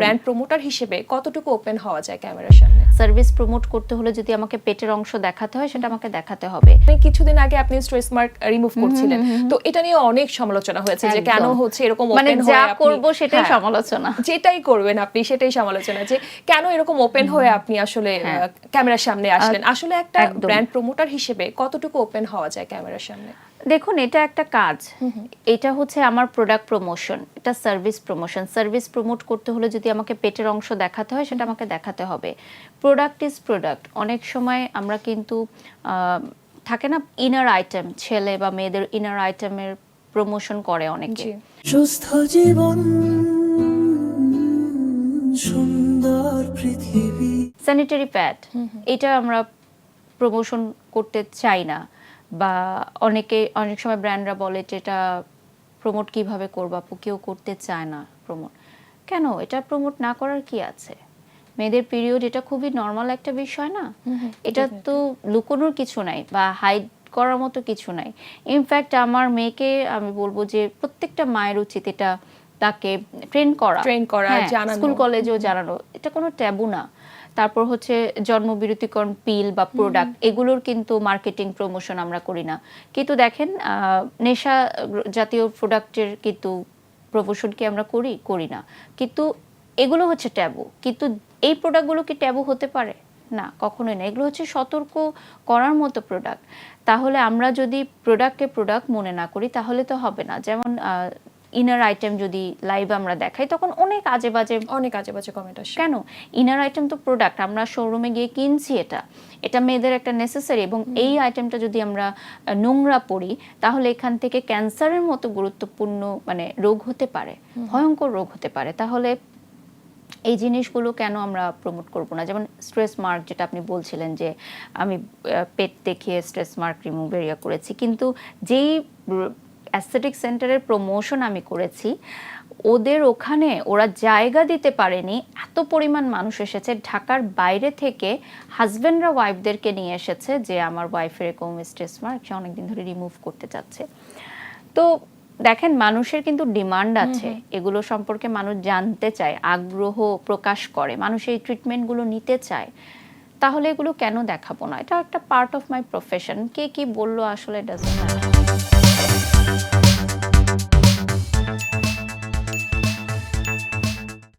Brand promoter হিসেবে কতটুকু open হওয়া যায় ক্যামেরার সামনে? সার্ভিস প্রমোট করতে হলে যদি আমাকে পেটের অংশ দেখাতে হয় সেটা আমাকে দেখাতে হবে। কিছুদিন আগে আপনি স্ট্রেস মার্ক রিমুভ করছিলেন, তো এটা নিয়ে অনেক সমালোচনা হয়েছে যে কেন হচ্ছে এরকম মানে ওপেন হয়ে যা আপনি করব সেটাই সমালোচনা, যেটাই করবেন আপনি সেটাই সমালোচনা, যে কেন এরকম ওপেন হয়ে আপনি আসলে ক্যামেরার সামনে আসলেন। আসলে একটা ব্র্যান্ড প্রমোটার হিসেবে কতটুকু ওপেন হওয়া যায় ক্যামেরার সামনে? দেখুন, এটা একটা কাজ, এটা হচ্ছে আমার প্রোডাক্ট প্রমোশন, এটা সার্ভিস প্রমোশন। সার্ভিস প্রমোট করতে হলে যদি আমাকে পেটের অংশ দেখাতে হয় সেটা আমাকে দেখাতে হবে। Product is product. অনেক সময় আমরা কিন্তু থাকে না ইনার আইটেম, ছেলে বা মেয়েদের ইনার আইটেমের প্রমোশন করে অনেকে। সুস্থ জীবন, সুন্দর পৃথিবী, স্যানিটারি প্যাড, এটা আমরা প্রমোশন করতে চাই না, বা অনেক সময় ব্র্যান্ডরা বলে যে এটা প্রমোট কিভাবে করবা, কেউ করতে চায় না প্রমোট। কেন? এটা প্রমোট না করার কি আছে? মেয়েদের পিরিয়ড এটা খুবই নর্মাল একটা বিষয় না, এটা তো লুকোনোর কিছু নাই বা হাইড করার মতো কিছু নাই। ইনফ্যাক্ট আমার মেয়েকে আমি বলবো যে প্রত্যেকটা মায়ের উচিত এটা তাকে ট্রেন করা, স্কুল কলেজেও জানানো, এটা কোনো ট্যাবু না। তারপর হচ্ছে জন্মবিরতিকরণ পিল বা প্রোডাক্ট, এগুলোর কিন্তু মার্কেটিং প্রমোশন আমরা করি না। কিন্তু দেখেন নেশা জাতীয় প্রোডাক্টের কিন্তু প্রমোশন কি আমরা করি না, কিন্তু এগুলো হচ্ছে ট্যাবু। কিন্তু এই প্রোডাক্টগুলো কি ট্যাবু হতে পারে? না, কখনোই না। এগুলো হচ্ছে সতর্ক করার মতো প্রোডাক্ট। তাহলে আমরা যদি প্রোডাক্টকে প্রোডাক্ট মনে না করি তাহলে তো হবে না। যেমন ইনার আইটেম যদি লাইভ আমরা দেখাই তখন অনেক আজে বাজে কমেন্ট আসে। কেন? ইনার আইটেম তো প্রোডাক্ট, আমরা শোরুমে গিয়ে কিনছি, এটা মেয়েদের একটা নেসেসারি। এবং এই আইটেমটা যদি আমরা নোংরা পড়ি তাহলে এখান থেকে ক্যান্সারের মতো গুরুত্বপূর্ণ মানে রোগ হতে পারে, ভয়ঙ্কর রোগ হতে পারে। তাহলে এই জিনিসগুলো কেন আমরা প্রমোট করব না? যেমন স্ট্রেস মার্ক, যেটা আপনি বলছিলেন যে আমি পেট দেখিয়ে স্ট্রেস মার্ক রিমুভের করেছি, কিন্তু যেই অ্যাস্থেটিক সেন্টারের প্রমোশন আমি করেছি ওদের ওখানে ওরা জায়গা দিতে পারেনি, এত পরিমাণ মানুষ এসেছে ঢাকার বাইরে থেকে, হাজব্যান্ডরা ওয়াইফদেরকে নিয়ে এসেছে যে আমার ওয়াইফের এরকম স্ট্রেস মার্ক সে অনেকদিন ধরে রিমুভ করতে চাচ্ছে। তো দেখেন, মানুষের কিন্তু ডিমান্ড আছে, এগুলো সম্পর্কে মানুষ জানতে চায়, আগ্রহ প্রকাশ করে, মানুষ এই ট্রিটমেন্টগুলো নিতে চায়। তাহলে এগুলো কেন দেখাবো না? এটা একটা পার্ট অফ মাই প্রফেশন। কে কি বললো আসলে ডাজন্ট ম্যাটার।